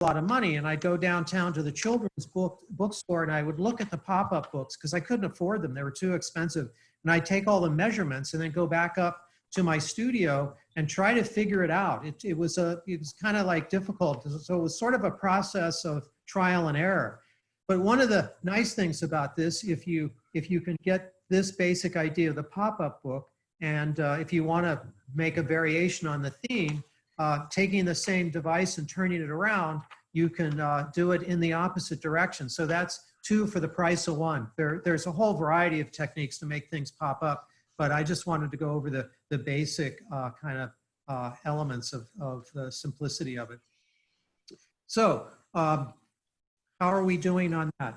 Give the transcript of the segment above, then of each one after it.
a lot of money, and I'd go downtown to the children's bookstore and I would look at the pop-up books because I couldn't afford them. They were too expensive. And I'd take all the measurements and then go back up to my studio and try to figure it out. It was kind of like difficult. So it was sort of a process of trial and error. But one of the nice things about this, if you can get this basic idea of the pop-up book, and if you want to make a variation on the theme, taking the same device and turning it around, you can do it in the opposite direction. So that's 2 for the price of 1. There's a whole variety of techniques to make things pop up, but I just wanted to go over the basic kind of elements of the simplicity of it. So how are we doing on that?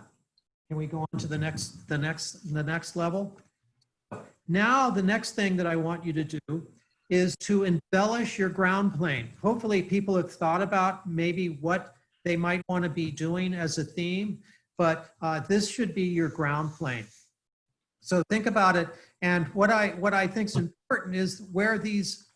Can we go on to the next level? Now the next thing that I want you to do is to embellish your ground plane. Hopefully people have thought about maybe what they might want to be doing as a theme, but this should be your ground plane. So think about it. And what I think is important is where these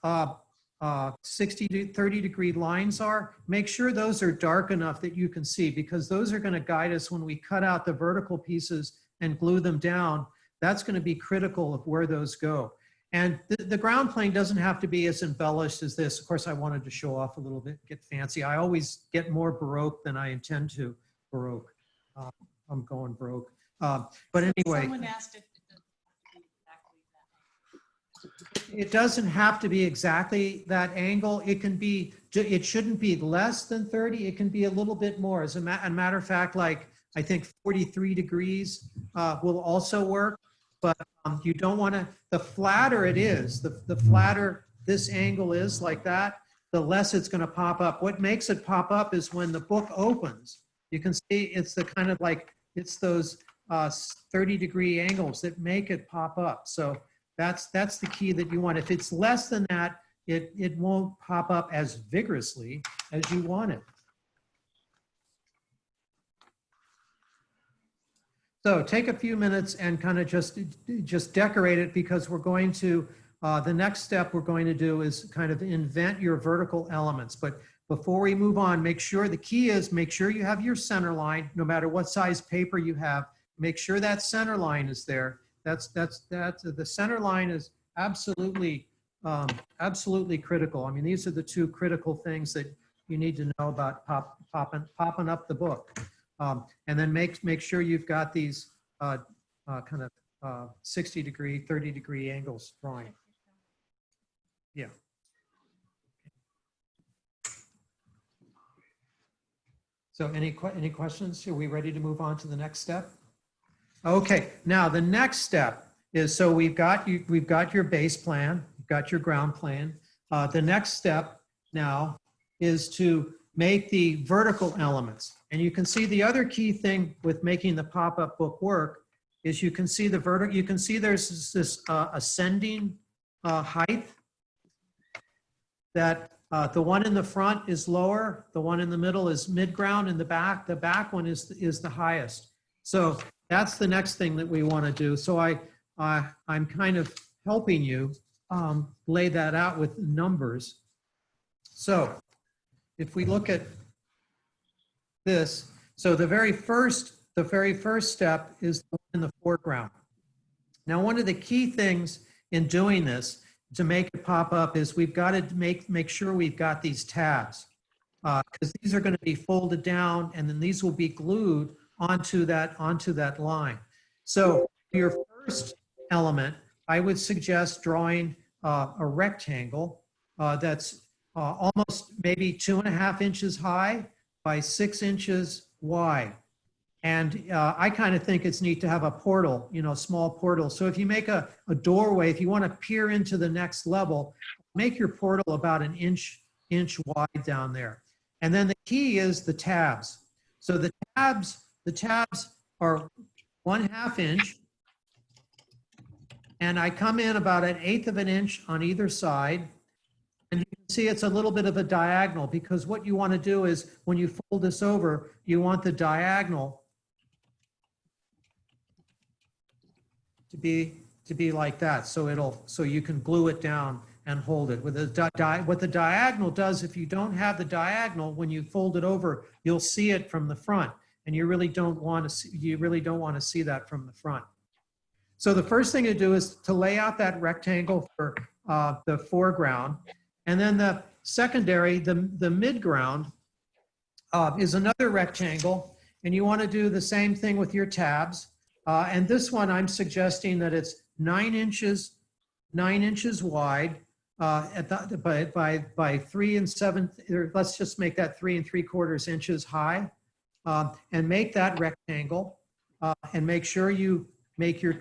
60 to 30 degree lines are, make sure those are dark enough that you can see, because those are going to guide us when we cut out the vertical pieces and glue them down. That's going to be critical of where those go. And the ground plane doesn't have to be as embellished as this. Of course, I wanted to show off a little bit, get fancy. I always get more Baroque than I intend to Baroque. I'm going broke. But anyway. Someone asked if it doesn't have to be exactly that angle. It can be, it shouldn't be less than 30. It can be a little bit more. As a matter of fact, like I think 43 degrees will also work. But you don't want to, the flatter it is, the flatter this angle is like that, the less it's going to pop up. What makes it pop up is when the book opens. You can see it's the kind of like, it's those 30 degree angles that make it pop up. So that's the key that you want. If it's less than that, it won't pop up as vigorously as you want it. So take a few minutes and kind of just decorate it, because we're going to, the next step we're going to do is kind of invent your vertical elements. But before we move on, make sure, the key is make sure you have your center line, no matter what size paper you have, make sure that center line is there. The center line is absolutely, absolutely critical. I mean, these are the 2 critical things that you need to know about popping up the book. And then make sure you've got these kind of 60 degree, 30 degree angles drawing. Yeah. So any questions? Are we ready to move on to the next step? Okay, now the next step is, so we've got your base plan, you've got your ground plan. The next step now is to make the vertical elements. And you can see the other key thing with making the pop-up book work is you can see the vertical, you can see there's this ascending height, that the one in the front is lower, the one in the middle is mid-ground, and the back one is the highest. So that's the next thing that we want to do. So I'm kind of helping you lay that out with numbers. So if we look at this, so the very first step is in the foreground. Now, one of the key things in doing this to make it pop up is we've got to make sure we've got these tabs, because these are going to be folded down, and then these will be glued onto that line. So for your first element, I would suggest drawing a rectangle that's almost maybe 2.5 inches high by 6 inches wide. And I kind of think it's neat to have a portal, you know, small portal. So if you make a doorway, if you want to peer into the next level, make your portal about an inch wide down there. And then the key is the tabs. So the tabs are 1/2 inch. And I come in about 1/8 of an inch on either side. And you can see it's a little bit of a diagonal, because what you want to do is when you fold this over, you want the diagonal to be like that. So you can glue it down and hold it. With what the diagonal does, if you don't have the diagonal, when you fold it over, you'll see it from the front, and you really don't want to see that from the front. So the first thing to do is to lay out that rectangle for the foreground, and then the secondary, the midground, is another rectangle, and you want to do the same thing with your tabs. And this one, I'm suggesting that it's 9 inches wide by 3 7, or let's just make that 3 3/4 inches high, and make that rectangle, and make sure you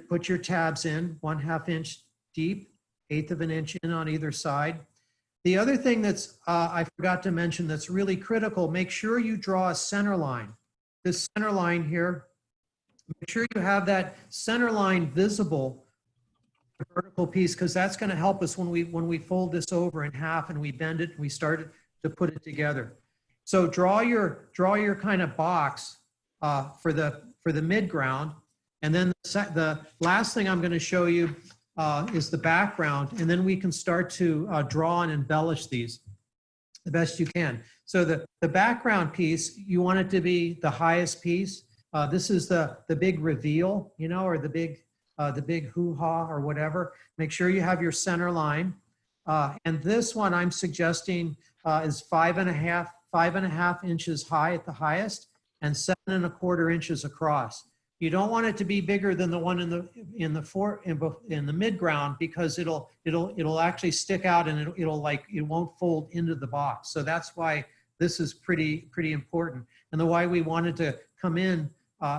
put your tabs in 1/2 inch deep, 1/8 of an inch in on either side. The other thing that's I forgot to mention that's really critical, make sure you draw a center line. This center line here, make sure you have that center line visible, the vertical piece, because that's going to help us when we fold this over in half and we bend it and we start to put it together. So draw your kind of box for the midground, and then the last thing I'm going to show you is the background, and then we can start to draw and embellish these the best you can. So the background piece, you want it to be the highest piece. This is the big reveal, you know, or the big hoo-ha or whatever. Make sure you have your center line. And this one I'm suggesting is 5.5 inches high at the highest, and 7 1/4 inches across. You don't want it to be bigger than the one in the midground, because it'll actually stick out, and it won't fold into the box. So that's why this is pretty important. And the why we wanted to come in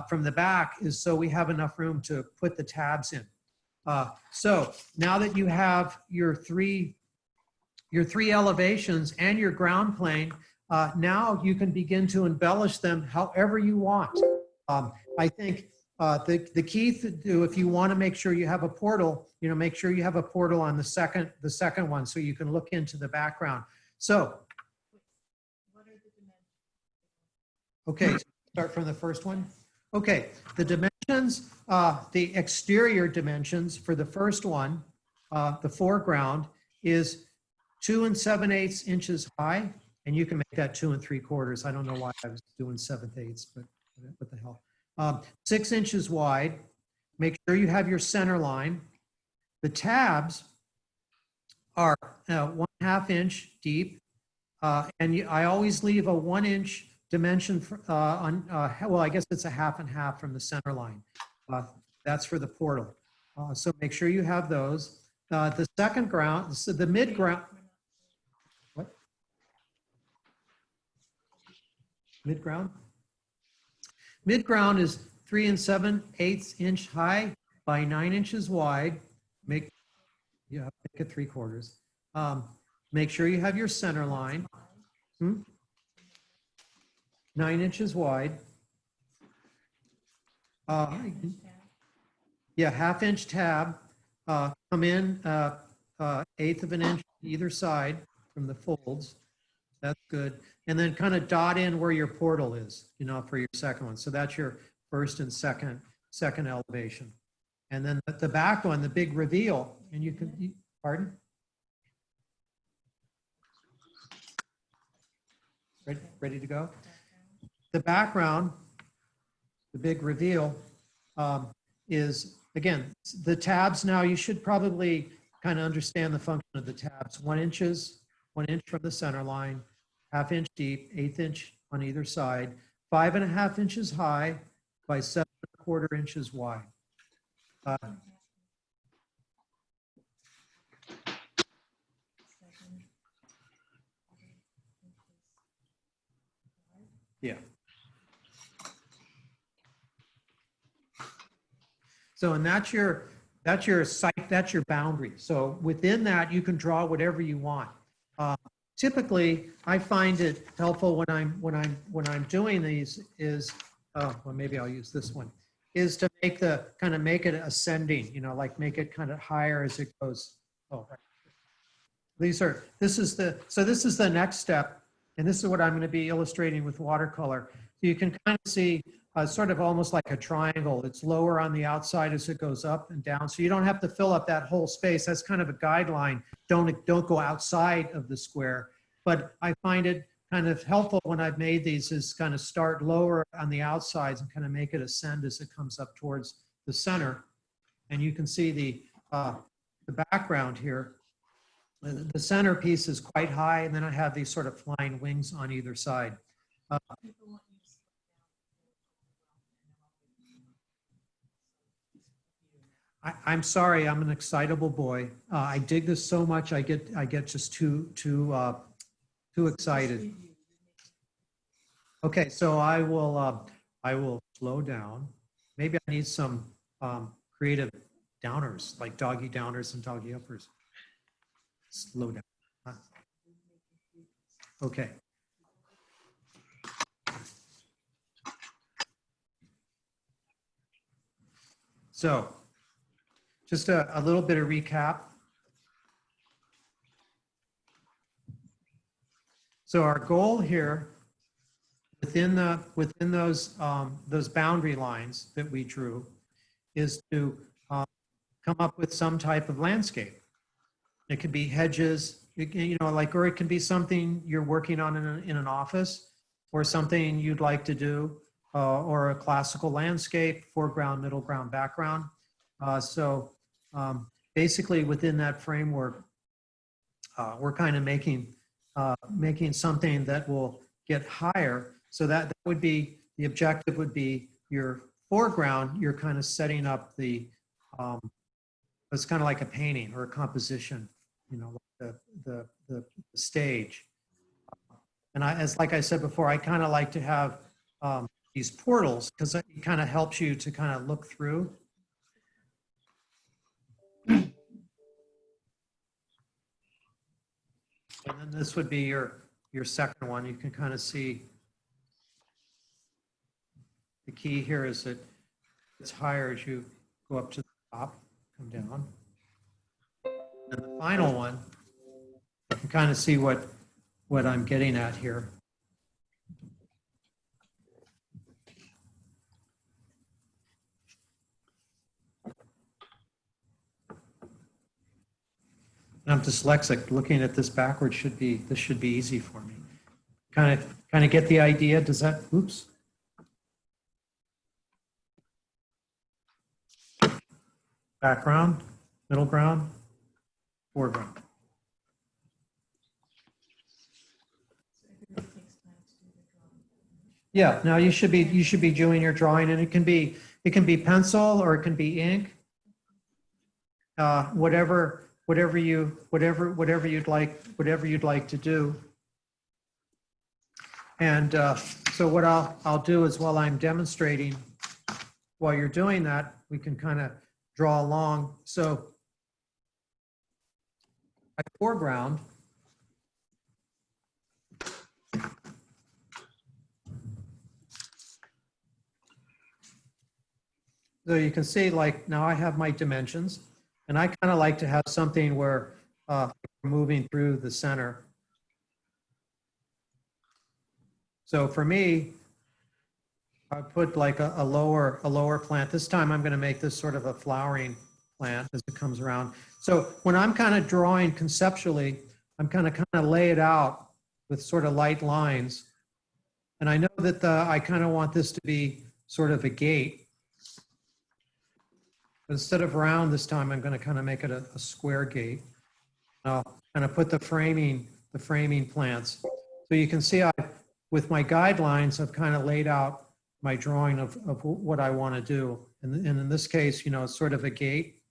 from the back is so we have enough room to put the tabs in. So now that you have your three elevations and your ground plane, now you can begin to embellish them however you want. I think the key to do, if you want to make sure you have a portal, you know, make sure you have a portal on the second one, so you can look into the background. So, what are the dimensions? Okay, so start from the first one. Okay, the dimensions, the exterior dimensions for the first one, the foreground, is 2 7/8 inches high, and you can make that 2 3/4. I don't know why I was doing 7/8, but what the hell. 6 inches wide. Make sure you have your center line. The tabs are 1/2 inch deep, and I always leave a 1 inch dimension for, well, I guess it's a 1/2 and 1/2 from the center line. That's for the portal. So make sure you have those. The second ground, so the midground. What? Midground? Midground is 3 7/8 inch high by 9 inches wide. Make it 3/4. Make sure you have your center line. 9 inches wide. Yeah, 1/2 inch tab. Come in 1/8 of an inch either side from the folds. That's good. And then kind of dot in where your portal is, you know, for your second one. So that's your first and second elevation. And then the back one, the big reveal, and you can, pardon? Ready to go? The background, the big reveal, is, again, the tabs. Now you should probably kind of understand the function of the tabs. 1 inch from the center line, 1/2 inch deep, 1/8 inch on either side, 5 1/2 inches high by 7 1/4 inches wide. Yeah. So, and that's your site, that's your boundary. So within that, you can draw whatever you want. Typically, I find it helpful when I'm doing these is, well, maybe I'll use this one, is to make it ascending, you know, like make it kind of higher as it goes. Oh, right. This is the next step, and this is what I'm going to be illustrating with watercolor. you can kind of see sort of almost like a triangle. It's lower on the outside as it goes up and down. So you don't have to fill up that whole space. That's kind of a guideline. Don't go outside of the square. But I find it kind of helpful when I've made these is kind of start lower on the outsides and kind of make it ascend as it comes up towards the center. And you can see the background here. The center piece is quite high, and then I have these sort of flying wings on either side. I'm sorry, I'm an excitable boy. I dig this so much, I get just too excited. Okay, so I will slow down. Maybe I need some creative downers, like doggy downers and doggy uppers. Slow down. Okay. So just a little bit of recap. So our goal here within those boundary lines that we drew is to come up with some type of landscape. It could be hedges, or it can be something you're working on in an office, or something you'd like to do, or a classical landscape, foreground, middle ground, background. Basically within that framework, we're kind of making something that will get higher. So that would be, the objective would be your foreground, you're kind of setting up the, it's kind of like a painting or a composition, like the stage. And like I said before, I kind of like to have these portals because it kind of helps you to kind of look through. And then this would be your second one. You can kind of see the key here is that it's higher as you go up to the top, come down. And the final one, you can kind of see what I'm getting at here. And I'm dyslexic. Looking at this backwards should be easy for me. Kind of get the idea. Does that? Oops. Background, middle ground, foreground. Yeah. Now you should be doing your drawing, and it can be pencil or it can be ink. Whatever you'd like to do. And so what I'll do is while I'm demonstrating, while you're doing that, we can kind of draw along. So my foreground, so you can see, like, now I have my dimensions, and I kind of like to have something where we're moving through the center. So for me, I put like a lower plant. This time I'm going to make this sort of a flowering plant as it comes around. So when I'm kind of drawing conceptually, I'm kind of lay it out with sort of light lines. And I know that I kind of want this to be sort of a gate. Instead of round this time, I'm going to kind of make it a square gate. I'll kind of put the framing plants. So you can see with my guidelines, I've kind of laid out my drawing of what I want to do. And in this case, it's sort of a gate.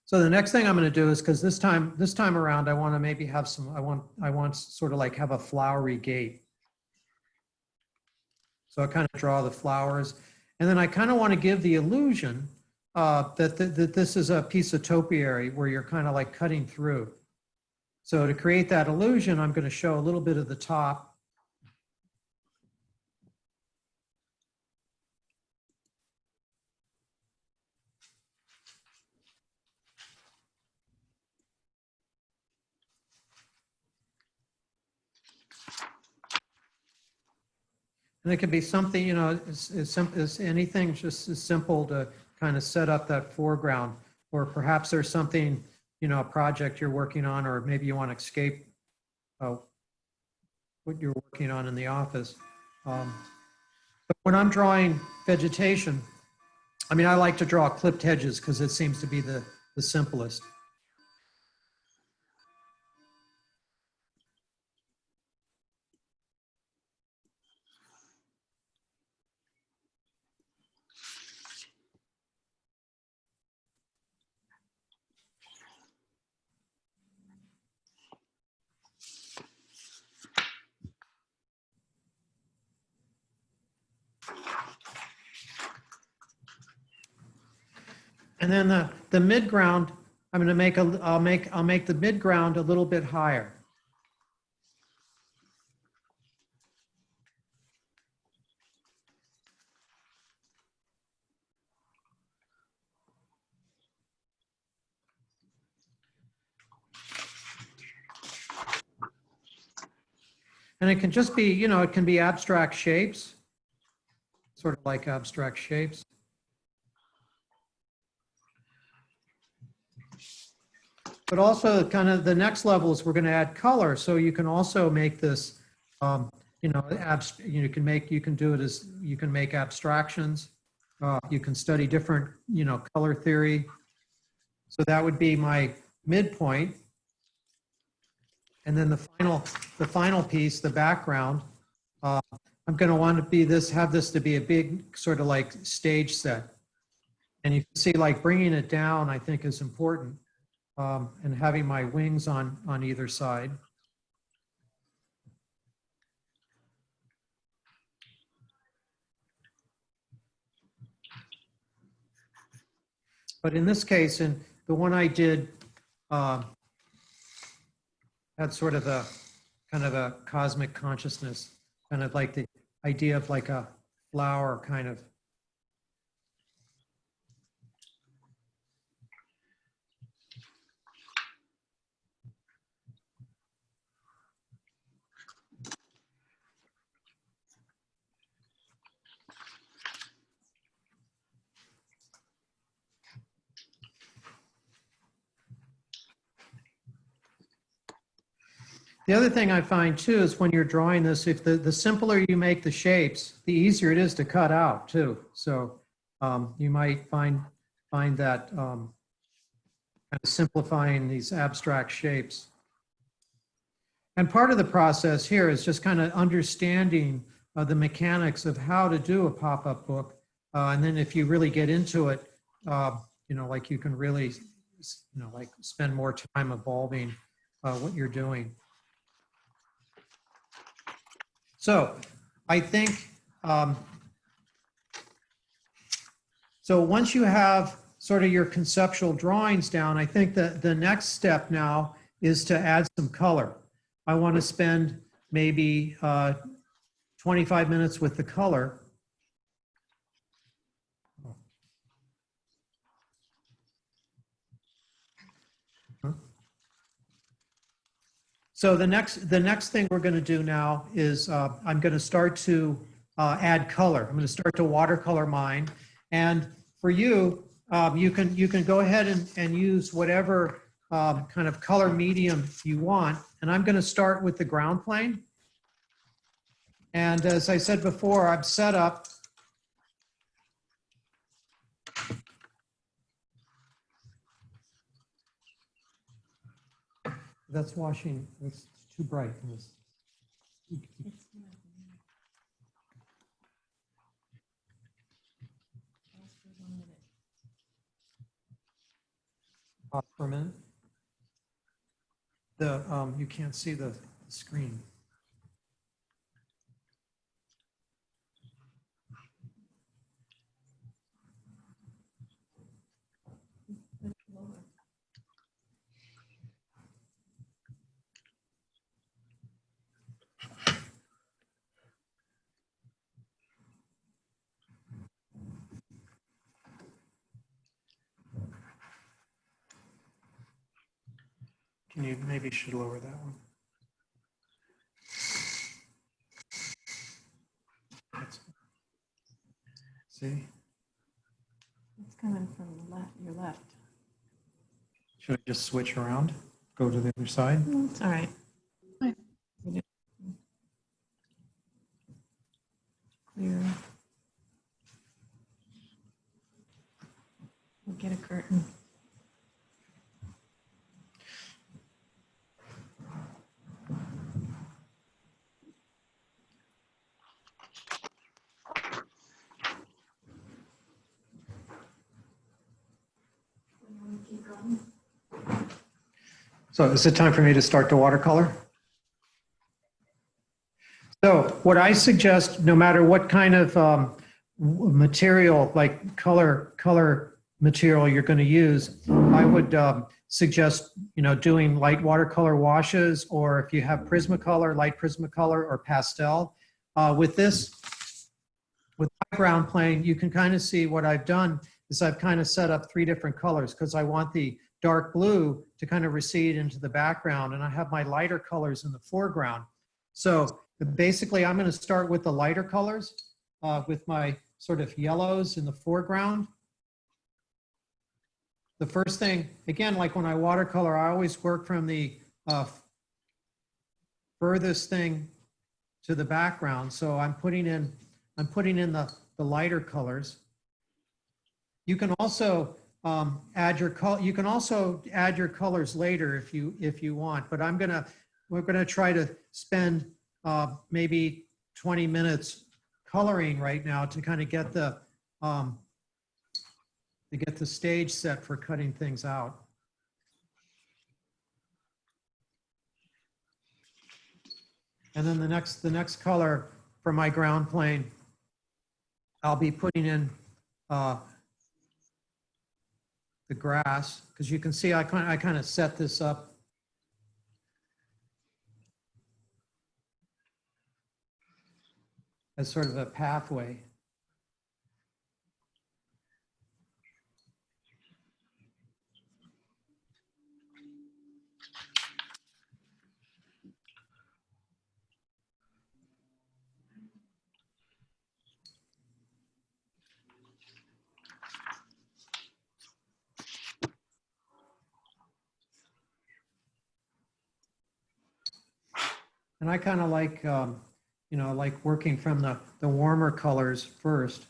So the next thing I'm going to do is, because this time around, I want to maybe have some, I want sort of like have a flowery gate. So I kind of draw the flowers. And then I kind of want to give the illusion that this is a piece of topiary where you're kind of like cutting through. So to create that illusion, I'm going to show a little bit of the top. And it could be something, you know, as simple as anything, just as simple to kind of set up that foreground. Or perhaps there's something, you know, a project you're working on, or maybe you want to escape what you're working on in the office. But when I'm drawing vegetation, I mean, I like to draw clipped hedges because it seems to be the simplest. And then the midground, I'm going to make I'll make the midground a little bit higher. And it can just be, you know, it can be abstract shapes, sort of like abstract shapes. But also kind of the next level is we're going to add color. So you can also make this, you know, you can do it as, you can make abstractions. You can study different, you know, color theory. So that would be my midpoint. And then the final piece, the background, I'm going to want to be have this to be a big sort of like stage set. And you can see like bringing it down, I think is important. And having my wings on either side. But in this case, in the one I did, had sort of a kind of a cosmic consciousness, kind of like the idea of like a flower kind of. The other thing I find too is when you're drawing this, if the simpler you make the shapes, the easier it is to cut out too. So you might find that kind of simplifying these abstract shapes. And part of the process here is just kind of understanding the mechanics of how to do a pop-up book. And then if you really get into it, you know, like you can really, you know, like spend more time evolving what you're doing. So I think, so once you have sort of your conceptual drawings down, I think that the next step now is to add some color. I want to spend maybe 25 minutes with the color. So the next thing we're going to do now is I'm going to start to add color. I'm going to start to watercolor mine. And for you, you can go ahead and use whatever kind of color medium you want. And I'm going to start with the ground plane. And as I said before, I've set up that's washing. It's too bright. Pause for a minute. You can't see the screen. Can you maybe should lower that one? Okay. See? It's coming from the left, your left. Should I just switch around? Go to the other side? It's all right. Clear. We'll get a curtain. So is it time for me to start the watercolor? So what I suggest, no matter what kind of material, like color material you're going to use, I would suggest, doing light watercolor washes, or if you have Prismacolor, light Prismacolor, or pastel. With my ground plane, you can kind of see what I've done is I've kind of set up 3 different colors because I want the dark blue to kind of recede into the background, and I have my lighter colors in the foreground. So basically, I'm going to start with the lighter colors with my sort of yellows in the foreground. The first thing, again, like when I watercolor, I always work from the furthest thing to the background. So I'm putting in the lighter colors. You can also add your colors later if you want, but we're gonna try to spend maybe 20 minutes coloring right now to kind of get the stage set for cutting things out. And then the next color for my ground plane, I'll be putting in the grass, because you can see I kind of set this up as sort of a pathway. And I kind of like, like working from the warmer colors first.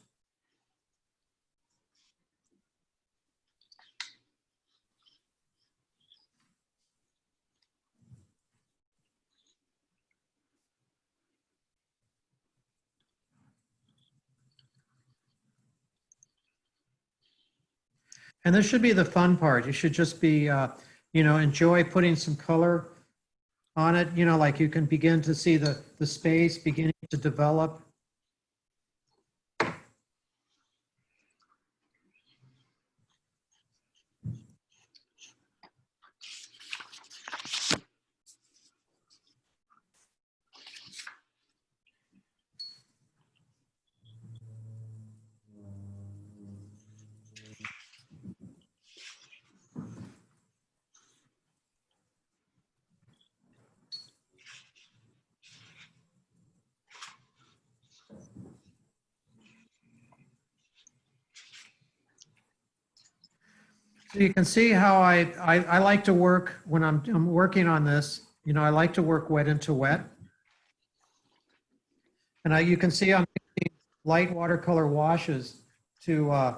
And this should be the fun part. You should just be, enjoy putting some color on it, like you can begin to see the space beginning to develop. So you can see how I like to work when I'm working on this. I like to work wet into wet. And you can see I'm using light watercolor washes to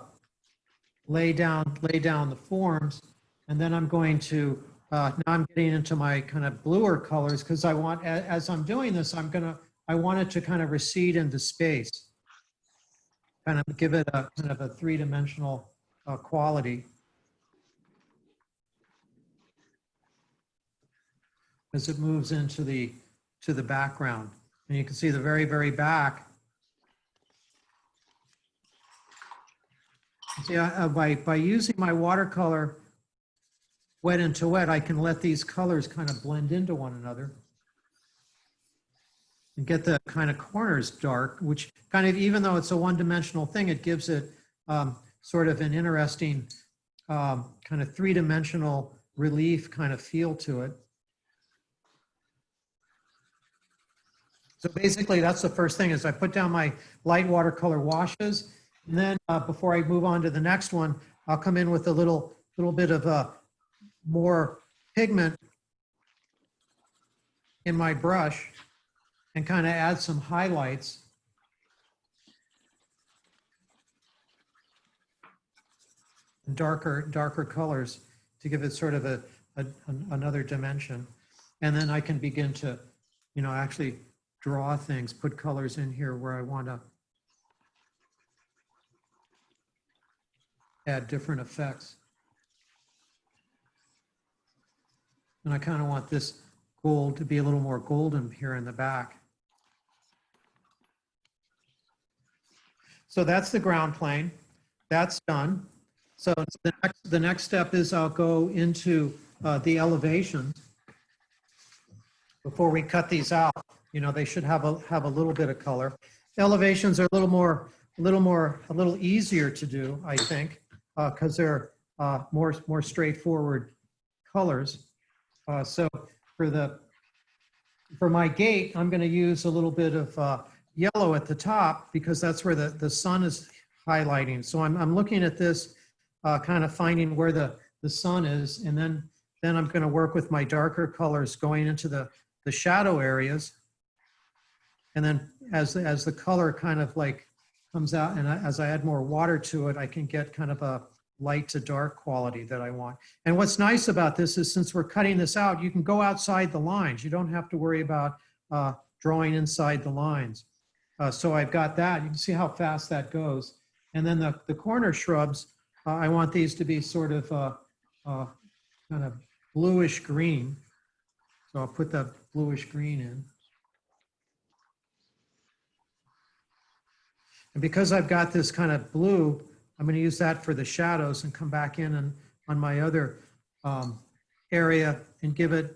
lay down the forms. And then I'm going to, now I'm getting into my kind of bluer colors because I want, as I'm doing this, I want it to kind of recede into space. Kind of give it a kind of a 3-dimensional quality. As it moves into the background. And you can see the very, very back. See, by using my watercolor wet into wet, I can let these colors kind of blend into one another and get the kind of corners dark, which kind of, even though it's a 1-dimensional thing, it gives it sort of an interesting kind of 3-dimensional relief kind of feel to it. So basically, that's the first thing is I put down my light watercolor washes, And then before I move on to the next one, I'll come in with a little bit of more pigment in my brush and kind of add some highlights. Darker colors to give it sort of another dimension. And then I can begin to, you know, actually draw things, put colors in here where I want to add different effects. And I kind of want this gold to be a little more golden here in the back. So that's the ground plane. That's done. So the next step is I'll go into the elevations. Before we cut these out, you know, they should have a little bit of color. Elevations are a little easier to do, I think, because they're more straightforward colors. So for my gate, I'm going to use a little bit of yellow at the top because that's where the sun is highlighting. So I'm looking at this, kind of finding where the sun is, and then I'm going to work with my darker colors going into the shadow areas. And then as the color kind of like comes out and as I add more water to it, I can get kind of a light to dark quality that I want. And what's nice about this is since we're cutting this out, you can go outside the lines. You don't have to worry about drawing inside the lines. So I've got that. You can see how fast that goes. And then the corner shrubs, I want these to be sort of kind of bluish green. So I'll put the bluish green in. And because I've got this kind of blue, I'm going to use that for the shadows and come back in and on my other area and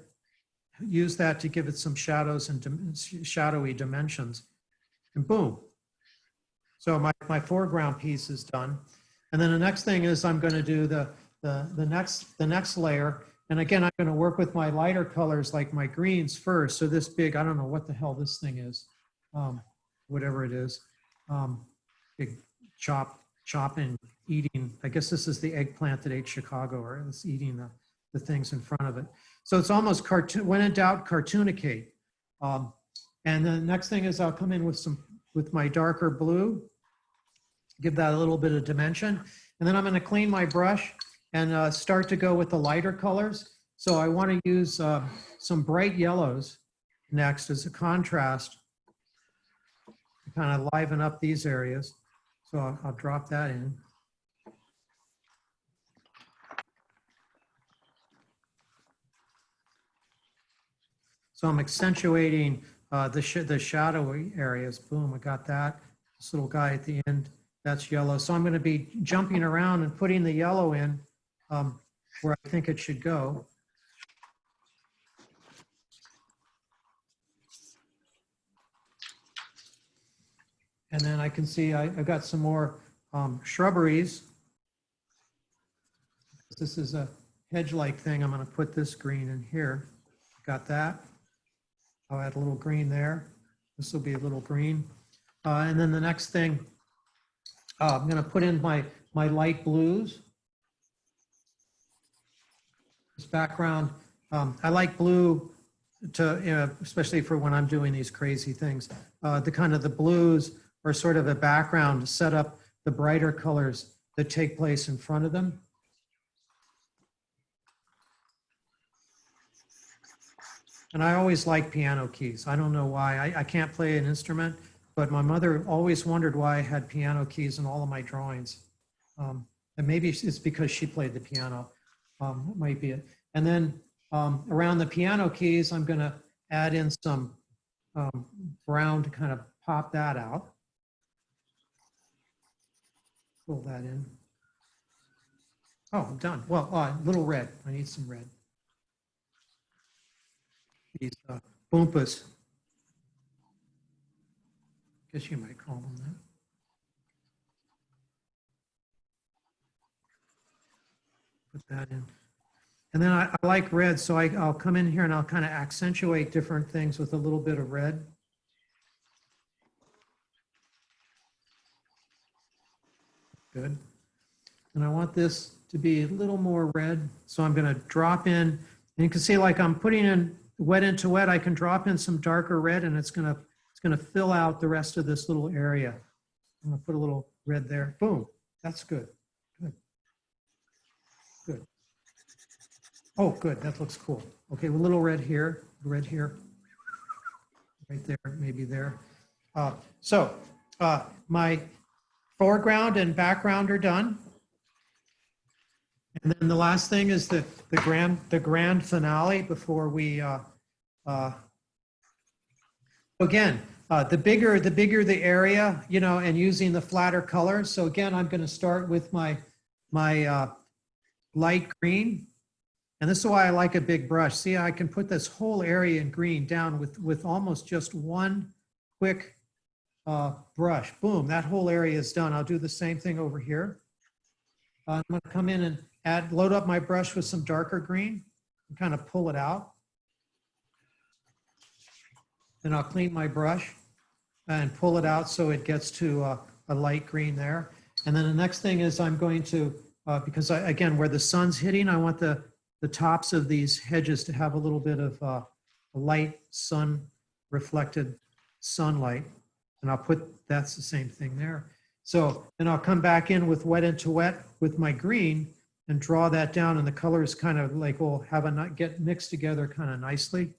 use that to give it some shadows and shadowy dimensions. And boom. So my foreground piece is done. And then the next thing is I'm going to do the next layer. And again, I'm going to work with my lighter colors like my greens first. So this big, I don't know what the hell this thing is, whatever it is, big chopping, eating. I guess this is the eggplant that ate Chicago, or it's eating the things in front of it. So it's almost cartoon, when in doubt, cartoonicate. And the next thing is I'll come in with my darker blue, give that a little bit of dimension. And then I'm going to clean my brush and start to go with the lighter colors. So I want to use some bright yellows next as a contrast to kind of liven up these areas. So I'll drop that in. So I'm accentuating the shadowy areas. Boom, I got that. This little guy at the end, that's yellow. So I'm going to be jumping around and putting the yellow in where I think it should go. And then I can see I've got some more shrubberies. This is a hedge-like thing. I'm going to put this green in here. Got that. I'll add a little green there. This will be a little green. And then the next thing, I'm going to put in my light blues. This background, I like blue to, especially for when I'm doing these crazy things. The blues are sort of a background to set up the brighter colors that take place in front of them. And I always like piano keys. I don't know why. I can't play an instrument, but my mother always wondered why I had piano keys in all of my drawings. And maybe it's because she played the piano. It might be it. And then around the piano keys, I'm going to add in some brown to kind of pop that out. Pull that in. Oh, I'm done. Well, a little red. I need some red. These boompas. I guess you might call them that. Put that in. And then I like red, so I'll come in here and I'll kind of accentuate different things with a little bit of red. Good. And I want this to be a little more red. So I'm going to drop in, and you can see like I'm putting in wet into wet. I can drop in some darker red and it's going to fill out the rest of this little area. I'm going to put a little red there. Boom. That's good. Good. Good. Oh, good. That looks cool. Okay, a little red here, right there, maybe there. My foreground and background are done. And then the last thing is the grand finale before we, again, the bigger the area, you know, and using the flatter colors. So again, I'm going to start with my light green. And this is why I like a big brush. See, I can put this whole area in green down with almost just one quick brush. Boom, that whole area is done. I'll do the same thing over here. I'm going to come in and load up my brush with some darker green and kind of pull it out. Then I'll clean my brush and pull it out so it gets to a light green there. And then the next thing is I'm going to, because again, where the sun's hitting, I want the tops of these hedges to have a little bit of a light sun reflected sunlight. And I'll put, that's the same thing there. So then I'll come back in with wet into wet with my green and draw that down, and the colors kind of like will have get mixed together kind of nicely.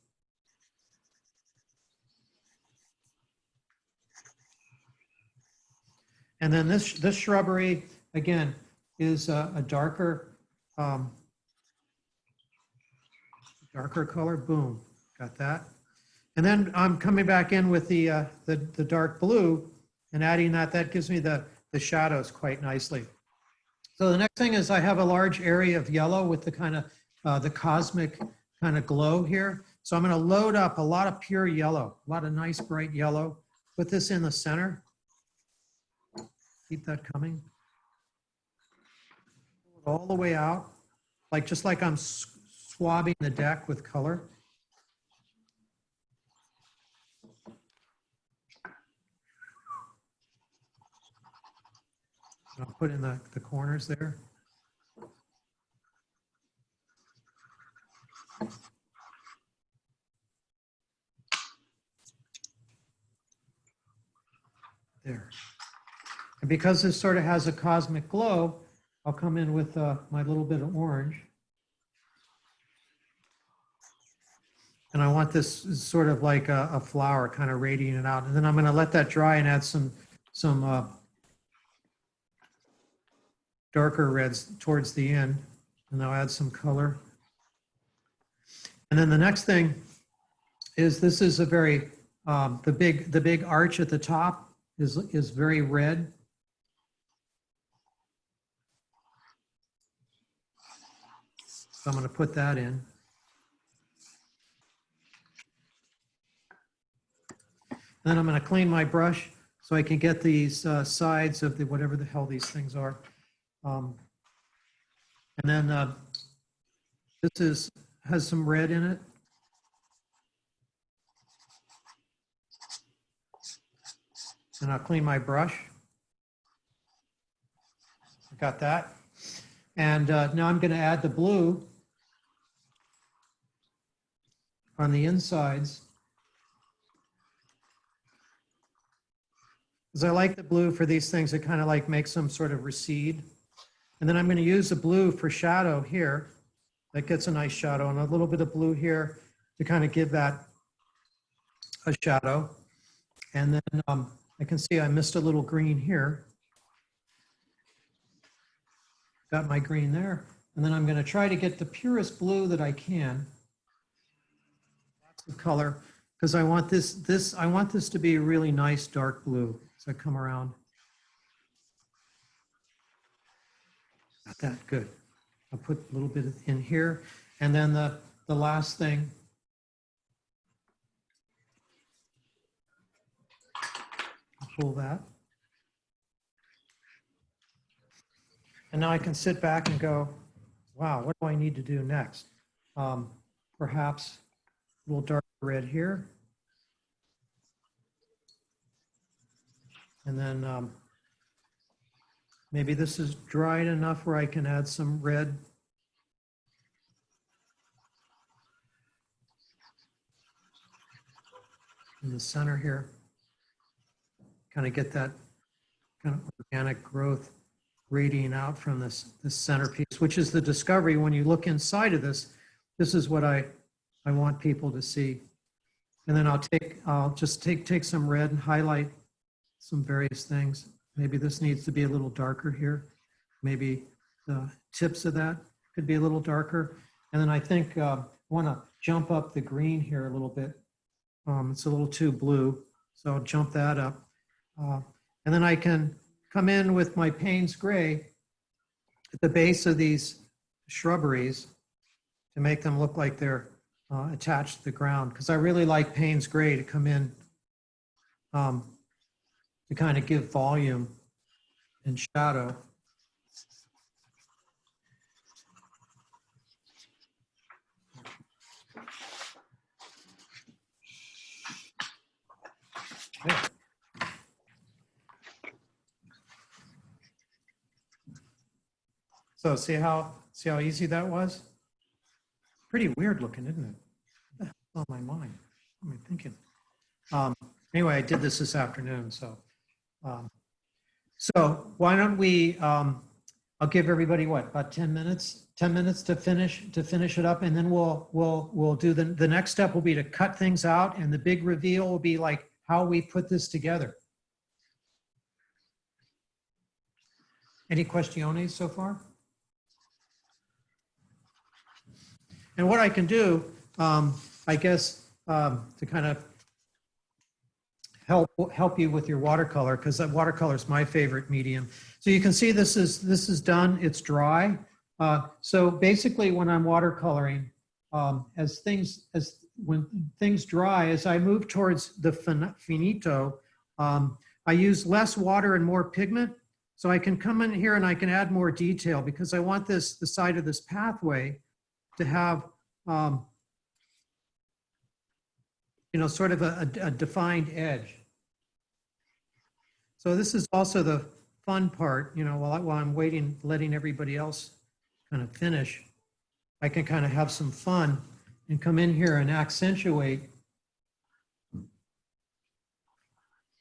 And then this shrubbery, again, is a darker color. Boom, got that. And then I'm coming back in with the dark blue and adding that. That gives me the shadows quite nicely. So the next thing is I have a large area of yellow with the kind of the cosmic kind of glow here. So I'm going to load up a lot of pure yellow, a lot of nice bright yellow. Put this in the center. Keep that coming. All the way out, like just like I'm swabbing the deck with color. I'll put in the corners there. There. And because this sort of has a cosmic glow, I'll come in with my little bit of orange. And I want this sort of like a flower kind of radiating it out. And then I'm going to let that dry and add some darker reds towards the end. And I'll add some color. And then the next thing is this is a very, the big arch at the top is very red. So I'm going to put that in. Then I'm going to clean my brush so I can get these sides of the whatever the hell these things are. And then this has some red in it. And I'll clean my brush. I got that. And now I'm going to add the blue on the insides. Because I like the blue for these things, it kind of like makes them sort of recede. And then I'm going to use the blue for shadow here. That gets a nice shadow, and a little bit of blue here to kind of give that a shadow. And then I can see I missed a little green here. Got my green there. And then I'm going to try to get the purest blue that I can. Lots of color, because I want this to be a really nice dark blue. So I come around. Got that, good. I'll put a little bit in here. And then the last thing. I'll pull that. And now I can sit back and go, wow, what do I need to do next? Perhaps a little darker red here. And then Maybe this is dried enough where I can add some red. In the center here. Kind of get that kind of organic growth radiating out from this centerpiece, which is the discovery. When you look inside of this, this is what I want people to see. And then I'll just take some red and highlight some various things. Maybe this needs to be a little darker here. Maybe the tips of that could be a little darker. And then I think I want to jump up the green here a little bit. It's a little too blue, so I'll jump that up. And then I can come in with my Payne's gray at the base of these shrubberies to make them look like they're attached to the ground, because I really like Payne's gray to come in to kind of give volume and shadow. There. So see how easy that was? Pretty weird looking, isn't it? Oh, my mind. What am I thinking? Anyway, I did this afternoon, so why don't we? I'll give everybody what, about 10 minutes? 10 minutes to finish it up, and then we'll do the next step will be to cut things out, and the big reveal will be like how we put this together. Any questions so far? And what I can do, I guess, to kind of help you with your watercolor, because watercolor is my favorite medium. So you can see this is done. It's dry. So basically, when I'm watercoloring, when things dry, as I move towards the finito, I use less water and more pigment. So I can come in here and I can add more detail, because I want the side of this pathway to have, sort of a defined edge. So this is also the fun part, while I'm waiting, letting everybody else kind of finish, I can kind of have some fun and come in here and accentuate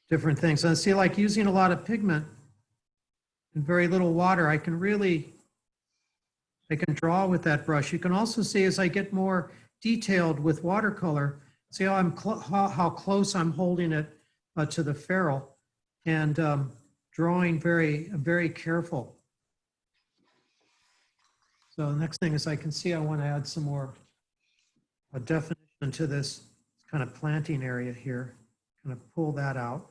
different things. And see, like using a lot of pigment and very little water, I can draw with that brush. You can also see as I get more detailed with watercolor, see how how close I'm holding it to the ferrule, and drawing very, very careful. So the next thing is I can see I want to add some more definition to this kind of planting area here. Kind of pull that out.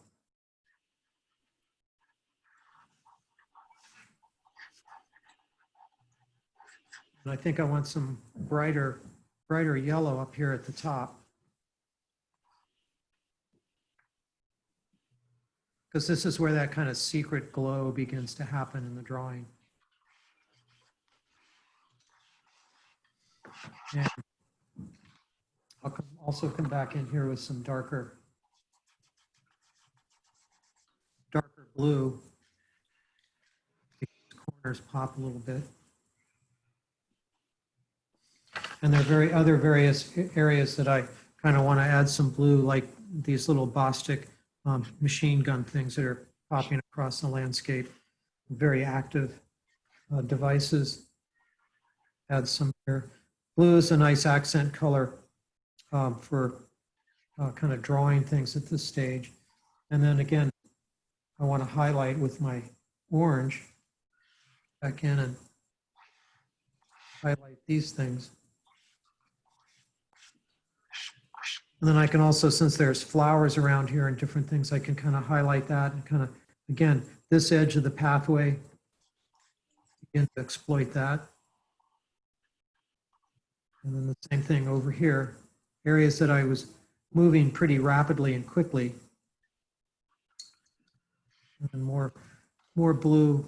And I think I want some brighter yellow up here at the top, because this is where that kind of secret glow begins to happen in the drawing. And I'll also come back in here with some darker blue. The corners pop a little bit. And there are various areas that I kind of want to add some blue, like these little Bostic machine gun things that are popping across the landscape. Very active devices. Add some here. Blue is a nice accent color for kind of drawing things at this stage. And then again, I want to highlight with my orange back in and highlight these things. And then I can also, since there's flowers around here and different things, I can kind of highlight that and kind of, again, this edge of the pathway, begin to exploit that. And then the same thing over here, areas that I was moving pretty rapidly and quickly. And more blue.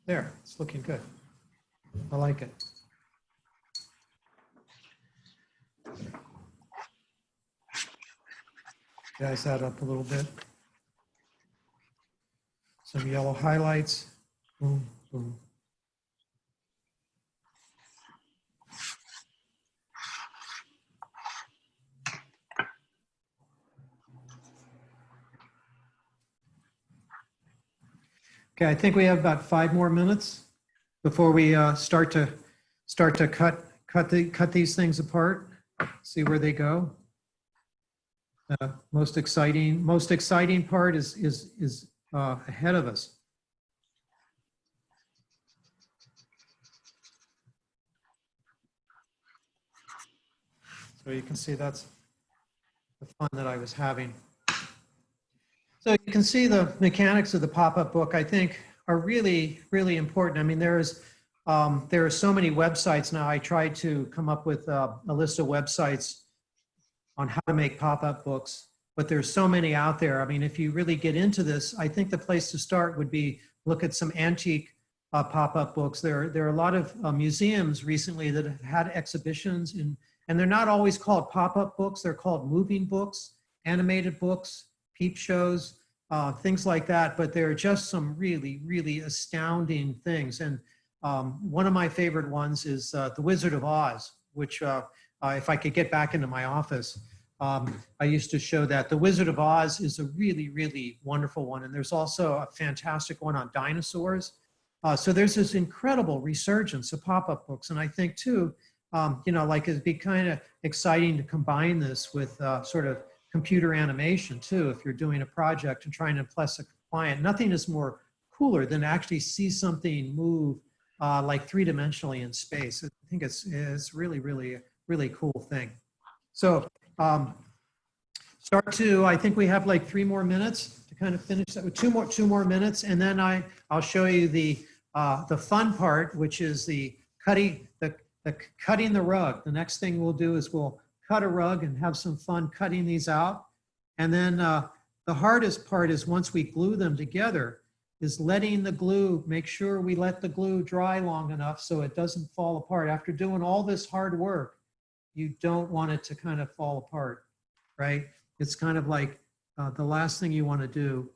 There, it's looking good. I like it. Guys that up a little bit. Some yellow highlights. Boom, boom. Okay, I think we have about 5 more minutes before we start to cut these things apart. See where they go. Most exciting part is ahead of us. So you can see that's the fun that I was having. So you can see the mechanics of the pop-up book, I think, are really, really important. I mean, there are so many websites now. I tried to come up with a list of websites on how to make pop-up books, but there's so many out there. I mean, if you really get into this, I think the place to start would be look at some antique pop-up books. There are a lot of museums recently that have had exhibitions, and they're not always called pop-up books. They're called moving books, animated books, peep shows, things like that. But there are just some really, really astounding things. And one of my favorite ones is The Wizard of Oz, which if I could get back into my office, I used to show that. The Wizard of Oz is a really, really wonderful one. And there's also a fantastic one on dinosaurs. So there's this incredible resurgence of pop-up books. And I think too, you know, like it'd be kind of exciting to combine this with sort of computer animation too. If you're doing a project and trying to impress a client, nothing is more cooler than to actually see something move like 3-dimensionally in space. I think it's really, really, really cool thing. So I think we have like 3 more minutes to kind of finish that with 2 more minutes. And then I'll show you the fun part, which is the cutting the rug. The next thing we'll do is we'll cut a rug and have some fun cutting these out. And then the hardest part is once we glue them together is letting the glue, make sure we let the glue dry long enough so it doesn't fall apart. After doing all this hard work, you don't want it to kind of fall apart, right? It's kind of like the last thing you want to do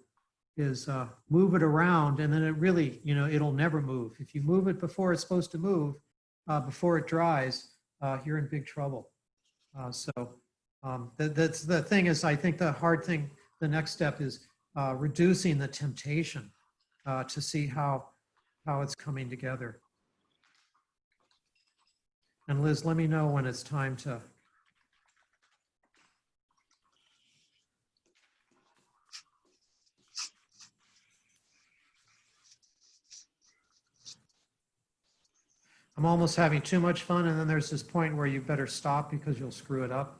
is move it around, and then it really, you know, it'll never move. If you move it before it's supposed to move, before it dries, you're in big trouble. That's the thing is, I think the hard thing, the next step is reducing the temptation to see how it's coming together. And Liz, let me know when it's time to. I'm almost having too much fun, and then there's this point where you better stop because you'll screw it up.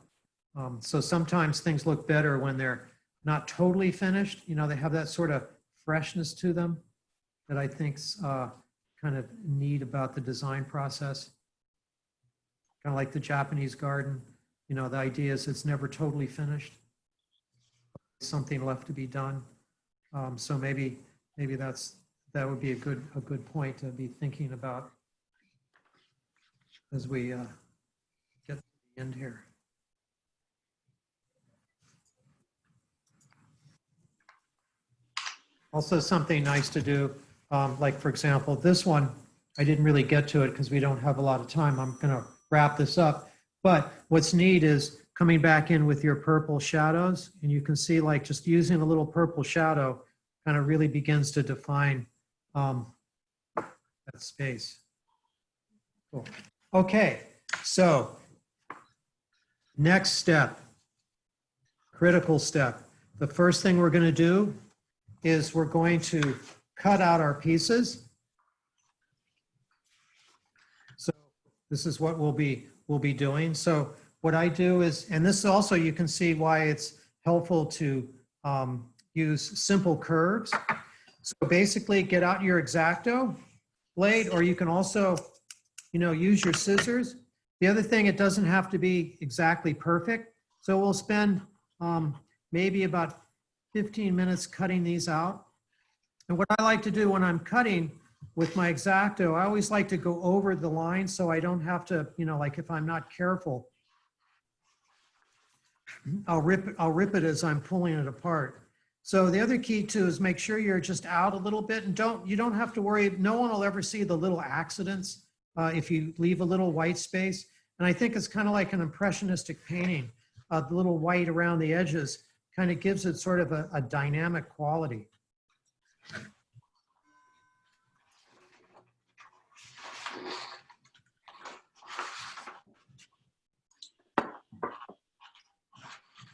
So sometimes things look better when they're not totally finished. You know, they have that sort of freshness to them that I think's kind of neat about the design process. Kind of like the Japanese garden. You know, the idea is it's never totally finished. Something left to be done. So maybe that would be a good point to be thinking about as we get to the end here. Also something nice to do, like for example, this one, I didn't really get to it because we don't have a lot of time. I'm gonna wrap this up. But what's neat is coming back in with your purple shadows, and you can see like just using a little purple shadow kind of really begins to define that space. Cool. Okay, so next step, critical step. The first thing we're going to do is we're going to cut out our pieces. So this is what we'll be doing. So what I do is, and this also you can see why it's helpful to use simple curves. So basically get out your X-Acto blade, or you can also, you know, use your scissors. The other thing, it doesn't have to be exactly perfect. So we'll spend maybe about 15 minutes cutting these out. And what I like to do when I'm cutting with my X-Acto, I always like to go over the line so I don't have to, you know, like if I'm not careful, I'll rip it as I'm pulling it apart. So the other key too is make sure you're just out a little bit, and you don't have to worry. No one will ever see the little accidents if you leave a little white space. And I think it's kind of like an impressionistic painting. The little white around the edges kind of gives it sort of a dynamic quality.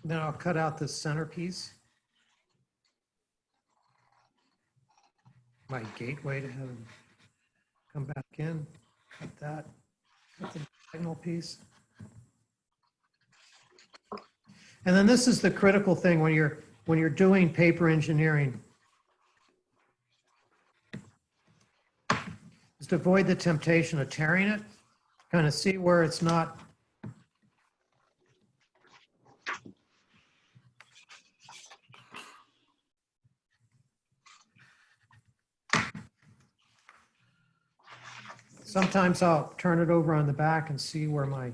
Then I'll cut out this centerpiece. My gateway to have him come back in. Cut that. Cut the diagonal piece. And then this is the critical thing when you're doing paper engineering. Is to avoid the temptation of tearing it. Kind of see where it's not. Sometimes I'll turn it over on the back and see where my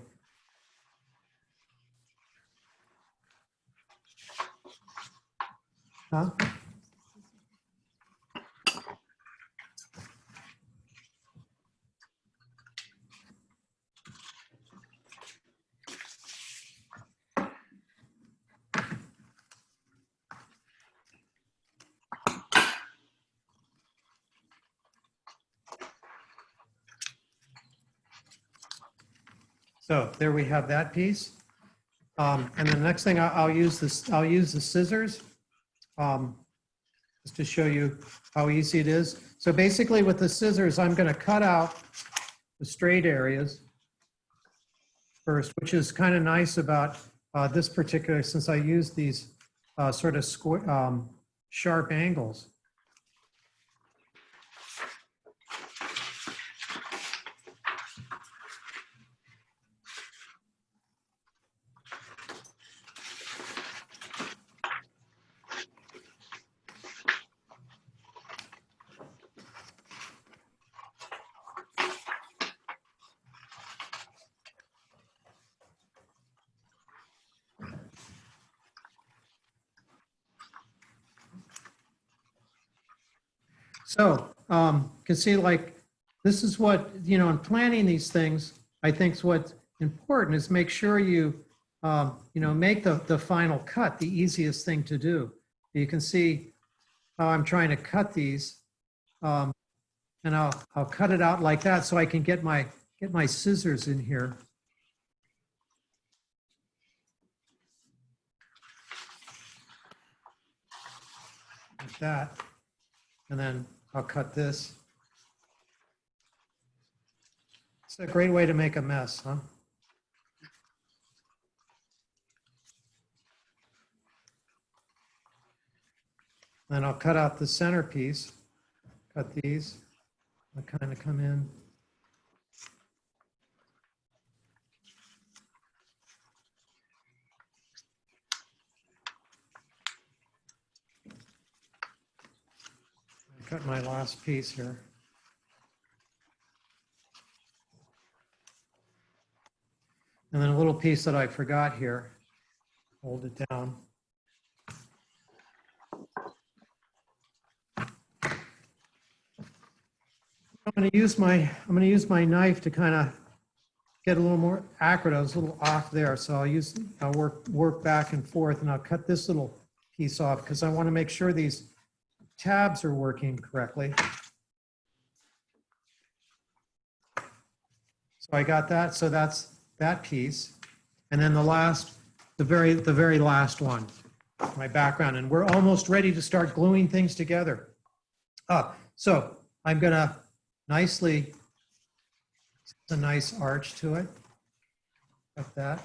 So there we have that piece. And the next thing I'll use the scissors just to show you how easy it is. So basically with the scissors, I'm going to cut out the straight areas first, which is kind of nice about this particular, since I use these sort of sharp angles. So you can see, like, this is what, in planning these things, I think is what's important is make sure you, make the final cut the easiest thing to do. You can see how I'm trying to cut these, and I'll cut it out like that so I can get my scissors in here. Like that, and then I'll cut this. It's a great way to make a mess, huh? Then I'll cut out the centerpiece, cut these, I'll kind of come in. Cut my last piece here. And then a little piece that I forgot here. Hold it down. I'm going to use my knife to kind of get a little more accurate. I was a little off there, so I'll work back and forth, and I'll cut this little piece off because I want to make sure these tabs are working correctly. So I got that. So that's that piece. And then the very last one, my background. And we're almost ready to start gluing things together. So I'm going to nicely, it's a nice arch to it, like that.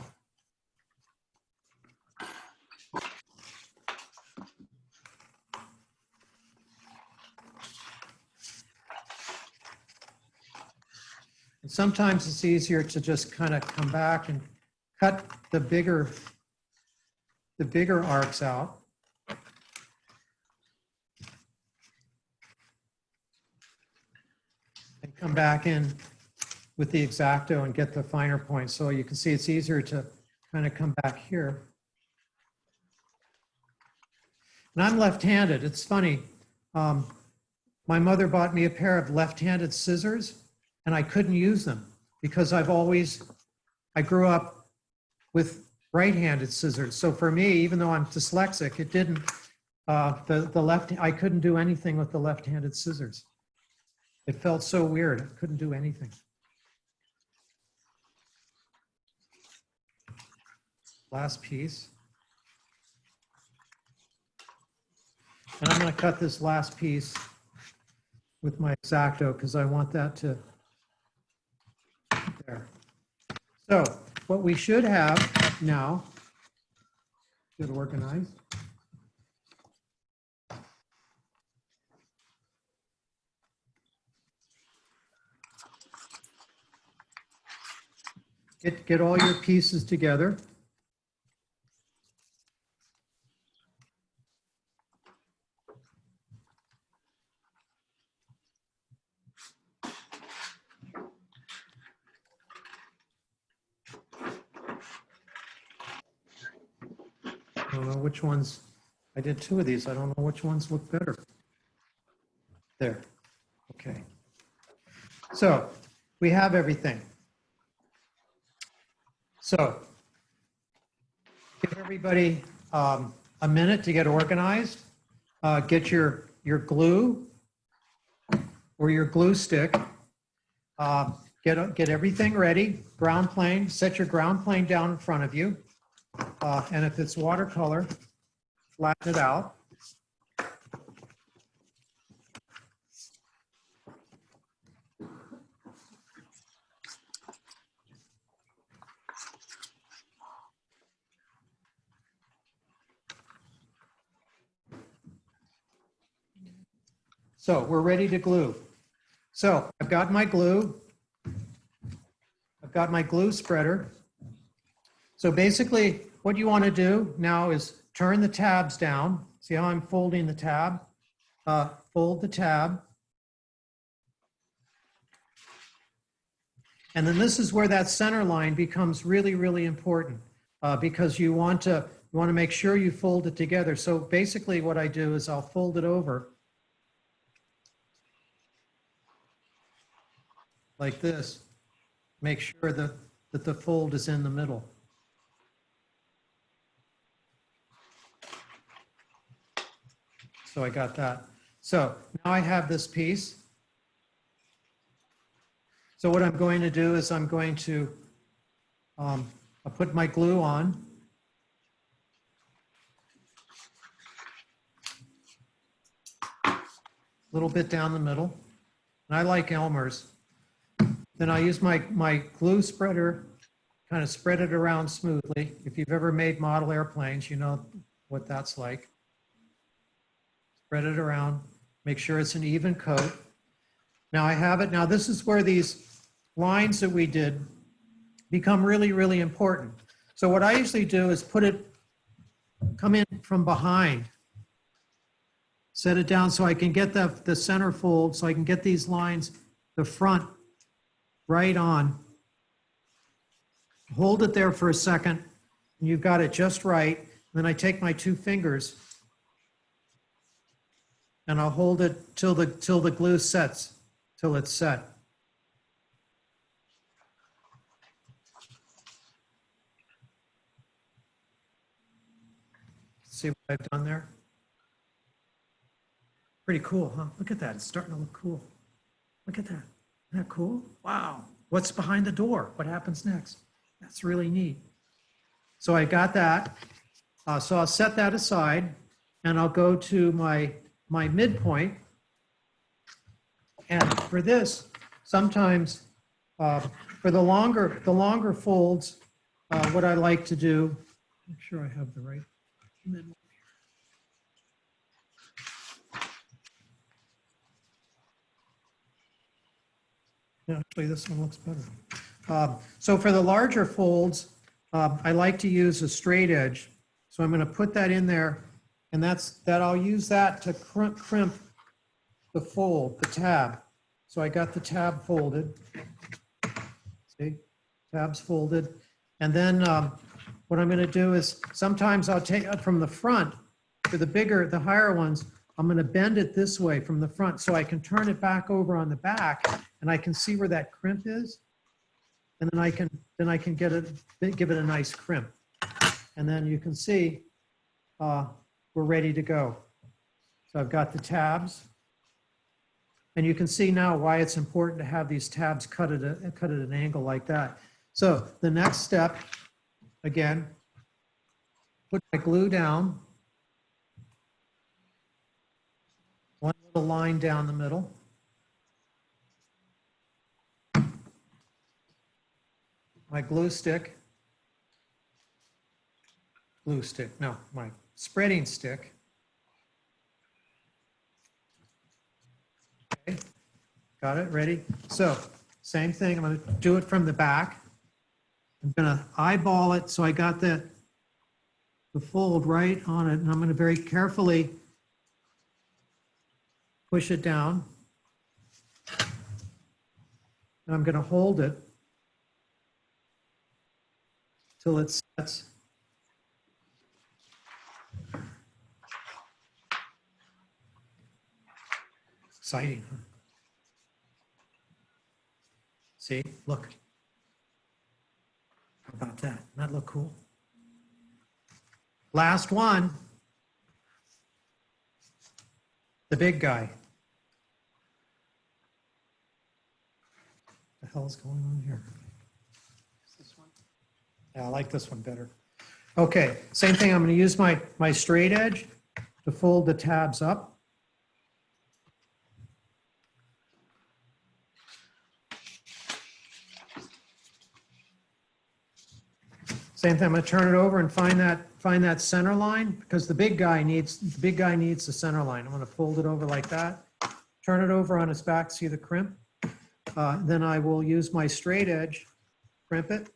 And sometimes it's easier to just kind of come back and cut the bigger arcs out. And come back in with the X-Acto and get the finer points. So you can see it's easier to kind of come back here. And I'm left-handed. It's funny. My mother bought me a pair of left-handed scissors, and I couldn't use them because I grew up with right-handed scissors. So for me, even though I'm dyslexic, it didn't, I couldn't do anything with the left-handed scissors. It felt so weird. I couldn't do anything. Last piece. And I'm going to cut this last piece with my X-Acto because I want that to there. So what we should have now, get organized. Get all your pieces together. I don't know which ones, I did 2 of these. I don't know which ones look better. There, okay. So we have everything. So give everybody a minute to get organized. Get your glue or your glue stick. Get everything ready. Ground plane, set your ground plane down in front of you. And if it's watercolor, flatten it out. So we're ready to glue. So I've got my glue. I've got my glue spreader. So basically what you want to do now is turn the tabs down. See how I'm folding the tab? Fold the tab. And then this is where that center line becomes really, really important because you want to make sure you fold it together. So basically what I do is I'll fold it over like this. Make sure that the fold is in the middle. So I got that. So now I have this piece. So what I'm going to do is I'm going to I'll put my glue on. A little bit down the middle. And I like Elmer's. Then I use my glue spreader, kind of spread it around smoothly. If you've ever made model airplanes, you know what that's like. Spread it around, make sure it's an even coat. Now I have it. Now this is where these lines that we did become really, really important. So what I usually do is come in from behind, set it down so I can get the center fold, so I can get these lines, the front right on. Hold it there for a second, and you've got it just right. And then I take my 2 fingers and I'll hold it till the glue sets, till it's set. See what I've done there? Pretty cool, huh? Look at that, it's starting to look cool. Look at that, isn't that cool? Wow, what's behind the door? What happens next? That's really neat. So I got that. So I'll set that aside and I'll go to my midpoint. And for this, sometimes for the longer folds, what I like to do, make sure I have the right midpoint. Actually, this one looks better. So for the larger folds, I like to use a straight edge. So I'm going to put that in there, and I'll use that to crimp the fold, the tab. So I got the tab folded. See, tabs folded. And then what I'm going to do is sometimes I'll take it from the front For the bigger, the higher ones, I'm going to bend it this way from the front so I can turn it back over on the back and I can see where that crimp is. And then I can get it, give it a nice crimp. And then you can see we're ready to go. So I've got the tabs. And you can see now why it's important to have these tabs cut at an angle like that. So the next step, again, put my glue down. One little line down the middle. My glue stick. No, my spreading stick. Okay, got it, ready? So, same thing, I'm gonna do it from the back. I'm gonna eyeball it so I got the fold right on it, and I'm gonna very carefully push it down. And I'm gonna hold it till it sets. Exciting, huh? See, look. How about that? Doesn't that look cool? Last one. The big guy. What the hell is going on here? This one? Yeah, I like this one better. Okay, same thing. I'm going to use my straight edge to fold the tabs up. Same thing, I'm going to turn it over and find that center line because the big guy needs the center line. I'm going to fold it over like that, turn it over on its back, see the crimp. Then I will use my straight edge, crimp it.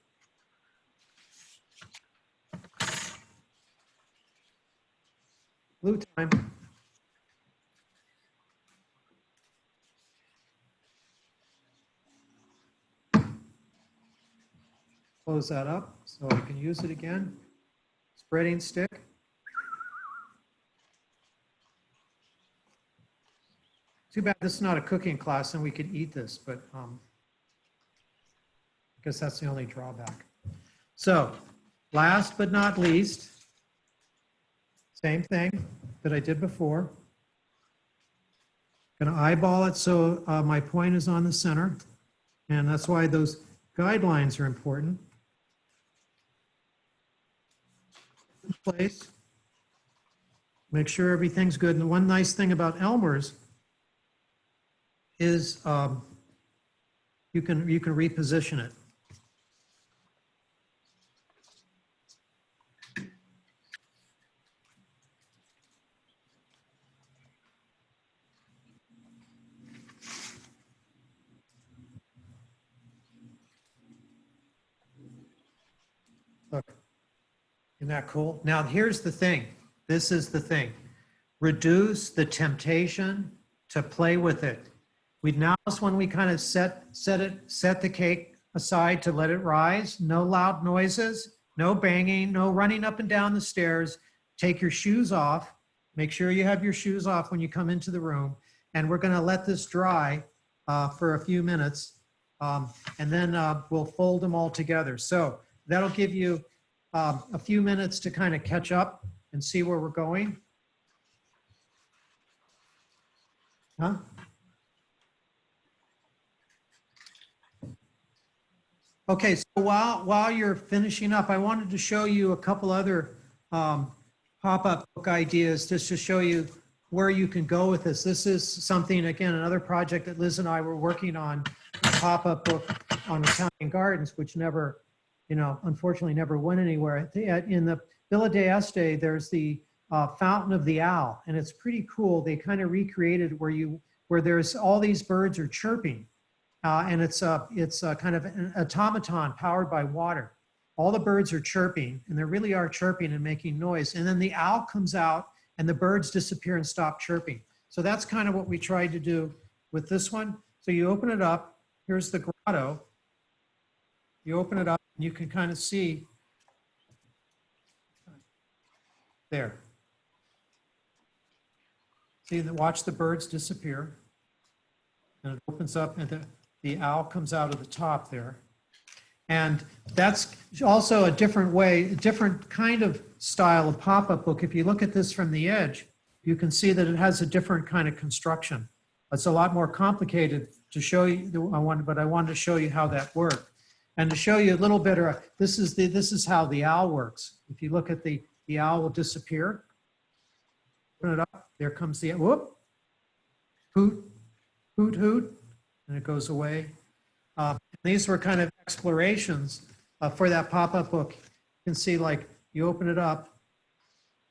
Glue time. Close that up so I can use it again. Spreading stick. Too bad this is not a cooking class and we could eat this, but I guess that's the only drawback. So last but not least, same thing that I did before. Going to eyeball it so my point is on the center, and that's why those guidelines are important. Place. Make sure everything's good. And the one nice thing about Elmer's is you can reposition it. Look. Isn't that cool? Now, here's the thing. This is the thing. Reduce the temptation to play with it. Now is when we kind of set the cake aside to let it rise. No loud noises, no banging, no running up and down the stairs. Take your shoes off. Make sure you have your shoes off when you come into the room. And we're going to let this dry for a few minutes. And then we'll fold them all together. So that'll give you a few minutes to kind of catch up and see where we're going. Huh? Okay, so while you're finishing up, I wanted to show you a couple other pop-up book ideas just to show you where you can go with this. This is something, again, another project that Liz and I were working on, a pop-up book on Italian gardens, which never, unfortunately never went anywhere. In the Villa d'Este, there's the Fountain of the Owl, and it's pretty cool. They kind of recreated where there's all these birds are chirping, and it's kind of an automaton powered by water. All the birds are chirping, and they really are chirping and making noise. And then the owl comes out, and the birds disappear and stop chirping. So that's kind of what we tried to do with this one. So you open it up. Here's the grotto. You open it up, and you can kind of see there. See, watch the birds disappear. And it opens up and the owl comes out of the top there. And that's also a different way, a different kind of style of pop-up book. If you look at this from the edge, you can see that it has a different kind of construction. It's a lot more complicated to show you, but I wanted to show you how that worked. And to show you a little bit, this is how the owl works. If you look at the owl will disappear. Open it up, there comes the, whoop, hoot, hoot, hoot, and it goes away. These were kind of explorations for that pop-up book. You can see, like, you open it up,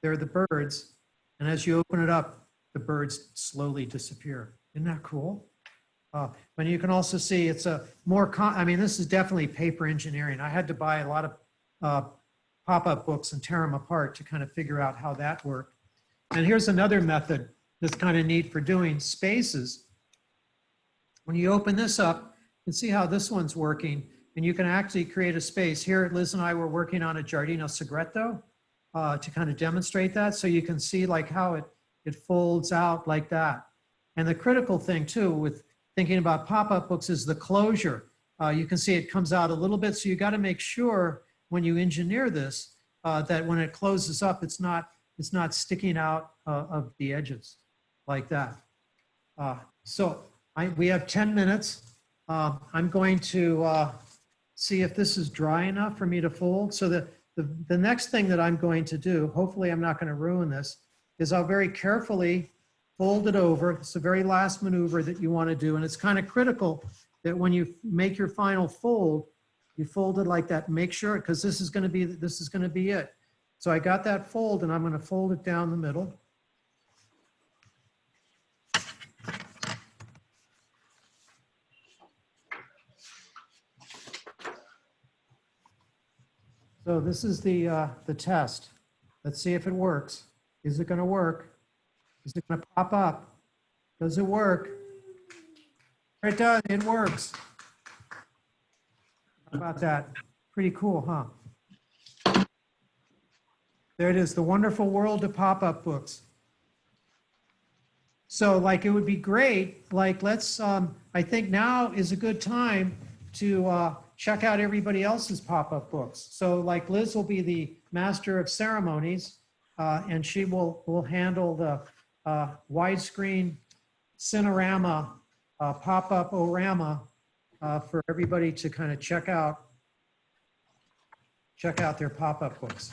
there are the birds, and as you open it up, the birds slowly disappear. Isn't that cool? But you can also see it's a more, I mean, this is definitely paper engineering. I had to buy a lot of pop-up books and tear them apart to kind of figure out how that worked. And here's another method that's kind of neat for doing spaces. When you open this up, you can see how this one's working, and you can actually create a space. Here, Liz and I were working on a Giardino Segreto to kind of demonstrate that. So you can see like how it folds out like that. And the critical thing too with thinking about pop-up books is the closure. You can see it comes out a little bit. So you got to make sure when you engineer this that when it closes up, it's not sticking out of the edges like that. We have 10 minutes. I'm going to see if this is dry enough for me to fold. So the next thing that I'm going to do, hopefully I'm not going to ruin this, is I'll very carefully fold it over. It's the very last maneuver that you want to do. And it's kind of critical that when you make your final fold, you fold it like that. Make sure, because this is going to be it. So I got that fold, and I'm going to fold it down the middle. So this is the test. Let's see if it works. Is it going to work? Is it going to pop up? Does it work? It does. It works. How about that? Pretty cool, huh? There it is, the wonderful world of pop-up books. So like it would be great, like let's, I think now is a good time to check out everybody else's pop-up books. So like Liz will be the master of ceremonies and she will handle the widescreen Cinerama pop-up orama for everybody to kind of check out their pop-up books.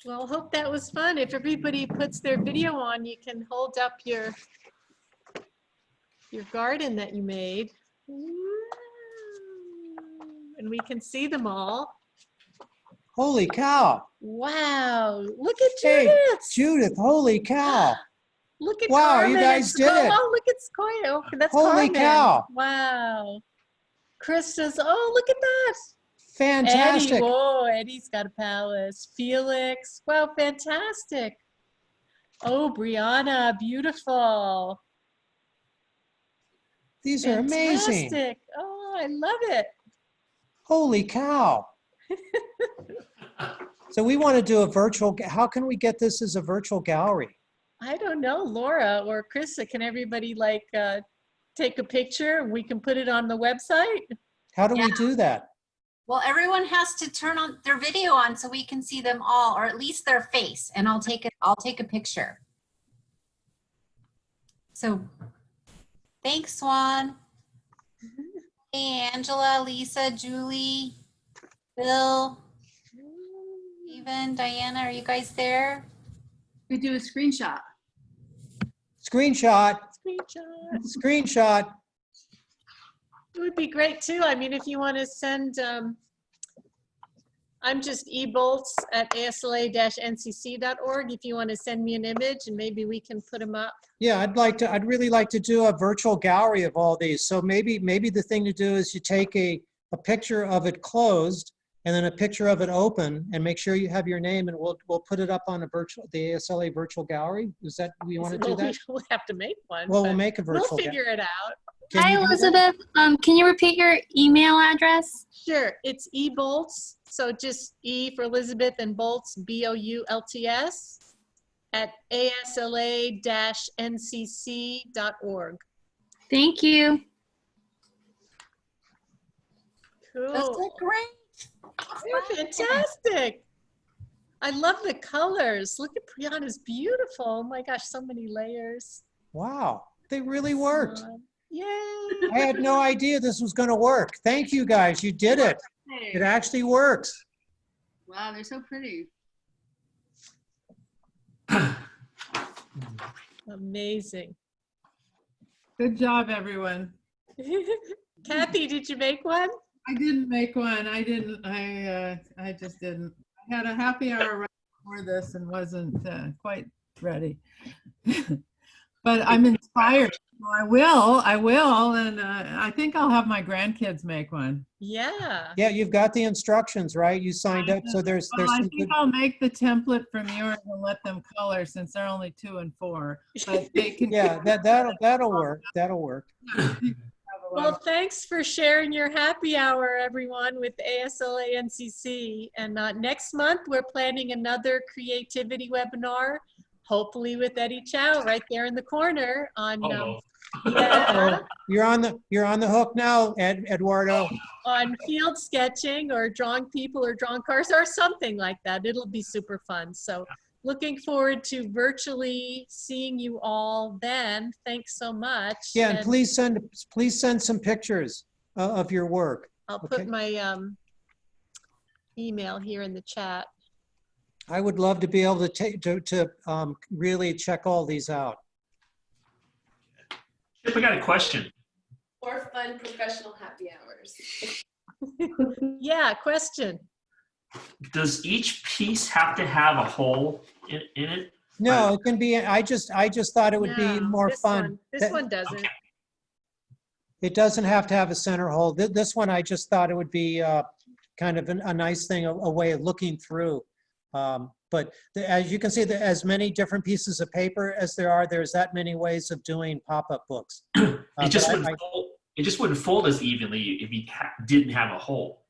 Well, hope that was fun. If everybody puts their video on, you can hold up your garden that you made. And we can see them all. Holy cow. Wow. Look at Judith. Hey, Judith, holy cow. Look at wow, Carmen. you guys did it. Oh, look at Sequoia. Oh, that's holy Carmen. Cow. Wow. Krista's, oh, look at that. Fantastic. Eddie, whoa, Eddie's got a palace. Felix, wow, fantastic. Oh, Brianna, beautiful. These are amazing. Fantastic. Oh, I love it. Holy cow. So we want to do a virtual, how can we get this as a virtual gallery? I don't know, Laura or Krista, can everybody like take a picture and we can put it on the website? How do we do that? Well, everyone has to turn on their video on so we can see them all, or at least their face, and I'll take a picture. So thanks, Swan. Hey, Angela, Lisa, Julie, Bill, Steven, Diana, are you guys there? We do a screenshot. Screenshot. Screenshot. Screenshot. It would be great too. I mean, if you want to send, I'm just ebolts@asla-ncc.org. If you want to send me an image and maybe we can put them up. Yeah, I'd really like to do a virtual gallery of all these. So maybe the thing to do is you take a picture of it closed and then a picture of it open, and make sure you have your name, and we'll put it up on the ASLA virtual gallery. Is that, we want to do that? We'll have to make one. Well, we'll but make a virtual. We'll figure it out. Can Hi, you do that? Elizabeth. Can you repeat your email address? Sure. It's ebolts. So just E for Elizabeth and Bolts, BOULTS, at ASLA-NCC.org. Thank you. Cool. Those look great. They're fantastic. I love the colors. Look at Brianna's beautiful. Oh my gosh, so many layers. Wow, they really worked. Yay. I had no idea this was going to work. Thank you guys, you did it. It actually works. Wow, they're so pretty. Amazing. Good job, everyone. Kathy, did you make one? I didn't make one. I didn't. I just didn't. I had a happy hour right before this and wasn't quite ready. But I'm inspired. So I will, and I think I'll have my grandkids make one. Yeah. Yeah, you've got the instructions, right? You signed up, so there's Well, I some think good. I'll make the template from yours and let them color since they're only 2 and 4. But they can. Yeah, that'll work. That'll work. Well, thanks for sharing your happy hour, everyone, with ASLA-NCC. And next month, we're planning another creativity webinar, hopefully with Eddie Chow right there in the corner on, yeah, You're on the hook now, Eduardo. on field sketching or drawing people or drawing cars or something like that. It'll be super fun. So looking forward to virtually seeing you all then. Thanks so much. Yeah, and please send some pictures of your work. I'll okay. put my email here in the chat. I would love to be able to really check all these out. Chip, I got a question. More fun professional happy hours. Yeah, question. Does each piece have to have a hole in it? No, it can be. I just thought it would be No, more this fun. This one doesn't. Okay. It doesn't have to have a center hole. This one, I just thought it would be kind of a nice thing, a way of looking through. But as you can see, as many different pieces of paper as there's that many ways of doing pop-up books. It just wouldn't fold as evenly if you didn't have a hole.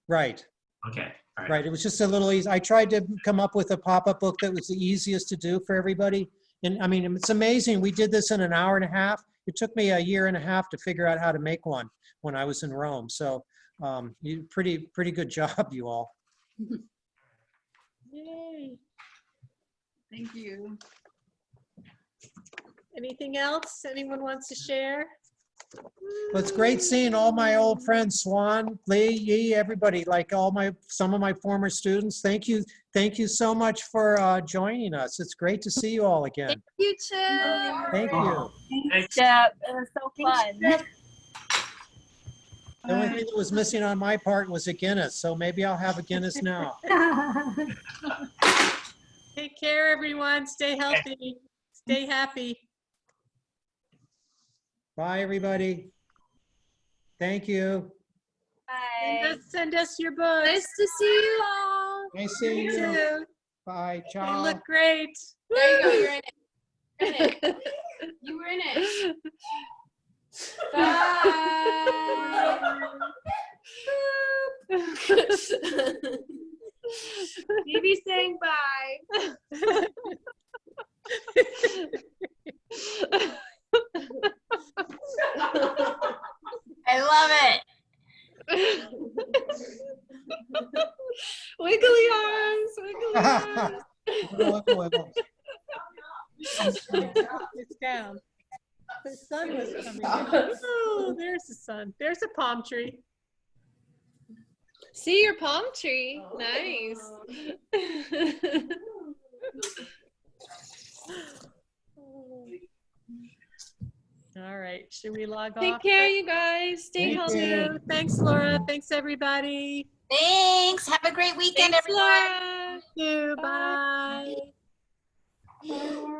Right. Okay. All right. Right. It was just a little easy. I tried to come up with a pop-up book that was the easiest to do for everybody. And I mean, it's amazing. We did this in an hour and a half. It took me a year and a half to figure out how to make one when I was in Rome. So you pretty good job, you all. Yay. Thank you. Anything else anyone wants to share? Well, it's great seeing all my old friends, Swan, Lee, Yi, everybody, like some of my former students. Thank you so much for joining us. It's great to see you all again. Thank you, Chip. Thank you. Thanks. Chip. It was so fun. The only thing that was missing on my part was a Guinness, so maybe I'll have a Guinness now. Take care, everyone. Stay healthy. Stay happy. Bye, everybody. Thank you. Bye. Send us your books. Nice to see you all. Nice seeing You you. too. Bye. You Ciao. look great. There you go, you're in it. You're in it. You were in it. Bye. Phoebe's saying bye. I love it. Wiggly arms, wiggly arms. It's down. The sun was coming in. Oh, there's the sun. There's a palm tree. See your palm tree. Nice. All right. Should we log off? Take care, you guys. Stay Thank healthy. you. Thanks, Laura. Thanks, everybody. Thanks. Have a great weekend, Thanks, everyone. Laura. Thank you. Bye.